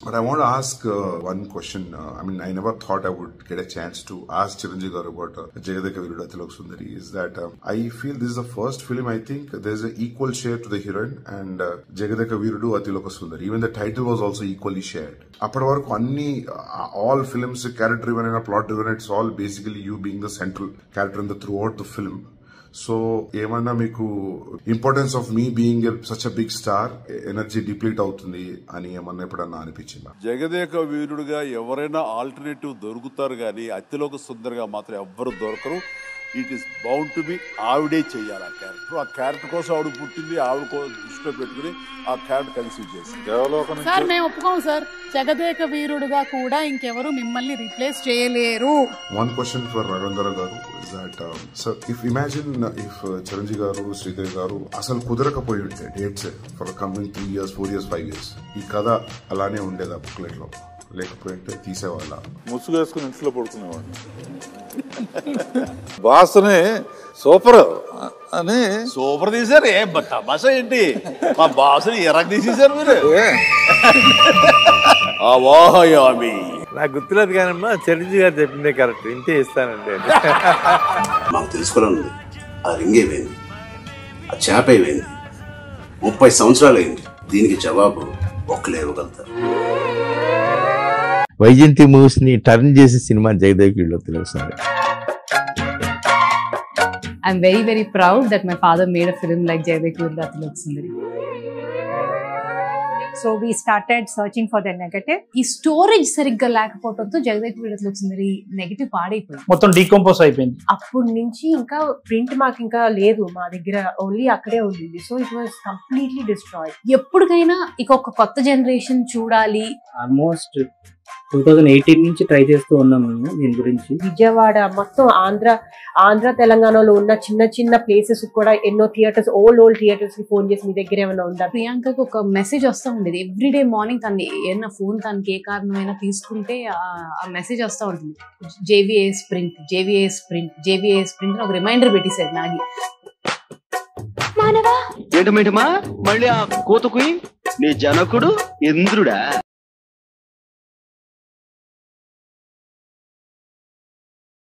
But I want to ask one question. I mean, I never thought I would get a chance to ask Chiranjeevi garu about Jagadeka Veerudu Atilok Sundari. Is that I feel this is the first film. I think there's an equal share to the heroine and Jagadeka Veerudu Atilok Sundari. Even the title was also equally shared. Appadi varaku anni all films character driven and plot driven. It's all basically you being the central character in the throughout the film. So, ఏమన్నా మీకు importance of me being such a big star energy deplete అవుతుంది అని ఏమన్నా ఎప్పుడన్నా అనిపించిందా? జగదేక వీరుడుగా ఎవరైనా alternative దొరుకుతారు కానీ అతిలోక సుందరిగా మాత్రం ఎవ్వరు దొరకరు. It is bound to be ఆవిడే చెయ్యాలి ఆ క్యారెక్టర్ కోసం ఆవిడ పుట్టింది, ఆవిడ దృష్టిలో పెట్టుకుని ఆ క్యారెక్టర్ కన్సీవ్ చేసి. సార్ మేము ఒప్పుకోము సార్, జగదేక వీరుడుగా కూడా ఇంకెవరు మిమ్మల్ని రీప్లేస్ చేయలేరు. వన్ క్వశ్చన్ ఫర్ రవీంద్ర గారు is that sir, if imagine if Chiranjeevi గారు శ్రీదేవి గారు అసలు కుదరకపోయి ఉంటే dates for coming 3 years 4 years 5 years ఈ కథ అలానే ఉండేదా బుక్లెట్ లో, లేకపోతే తీసేవాళ్ళ? ముసుగు వేసుకుని ఇంట్లో పడుకునేవాడిని. బాస్ని సూపర్ అని సూపర్ తీసారు. ఏ తమాషా ఏంటి, మా బాస్ని ఎరగ తీసేసారు మీరు. నాకు గుర్తులేదు కానమ్మా, చిరంజీవి గారు చెప్పిందే కరెక్ట్, ఇంతే ఇస్తానండి. మాకు తెలుసుకోవాలని ఆ రింగ్ ఏమైంది, ఆ చేప ఏమైంది, 30 సంవత్సరాలు అయింది. దీనికి జవాబు ఒక్కలే ఇవ్వగలుగుతారు. వైజయంతి మూవీస్ ని టర్న్ చేసే cinema Jagadeka Veerudu Athiloka Sundari. I'm very proud that my father made a film like Jagadeka Veerudu Atilok Sundari. So we started searching for the negative. ఈ స్టోరేజ్ సరిగ్గా లేకపోవడంతో జగదేక వీరుడు అతిలోక సుందరి నెగటివ్ పాడైపోయింది, మొత్తం డీకంపోజ్ అయిపోయింది. అప్పటి నుంచి ఇంకా ప్రింట్ మాకు ఇంకా లేదు మా దగ్గర, ఓన్లీ అక్కడే ఉంది. So it was completely destroyed. ఎప్పటికైనా ఇక ఒక కొత్త జనరేషన్ చూడాలి. ఆల్మోస్ట్ 2018 నుంచి ట్రై చేస్తూ ఉన్నాం మేము దీని గురించి. విజయవాడ మొత్తం ఆంధ్ర తెలంగాణలో ఉన్న చిన్న ప్లేసెస్ కూడా ఎన్నో థియేటర్స్, ఓల్డ్ థియేటర్స్ కి ఫోన్ చేసి మీ దగ్గర ఏమైనా ఉందా. ప్రియాంకకు ఒక మెసేజ్ వస్తూ ఉండేది ఎవ్రీడే మార్నింగ్. తను ఏదైనా ఫోన్ తనకి ఏ కారణమైనా తీసుకుంటే ఆ మెసేజ్ వస్తూ ఉంటుంది, జేవిఏ స్ప్రింట్ జేవిఏ స్ప్రింట్ జేవిఏ స్ప్రింట్ అని ఒక రిమైండర్ పెట్టేశాడు నాగి. ఏంటమేంటమా మళ్ళీ ఆ కోతకు నీ జనకుడు ఇంద్రుడా?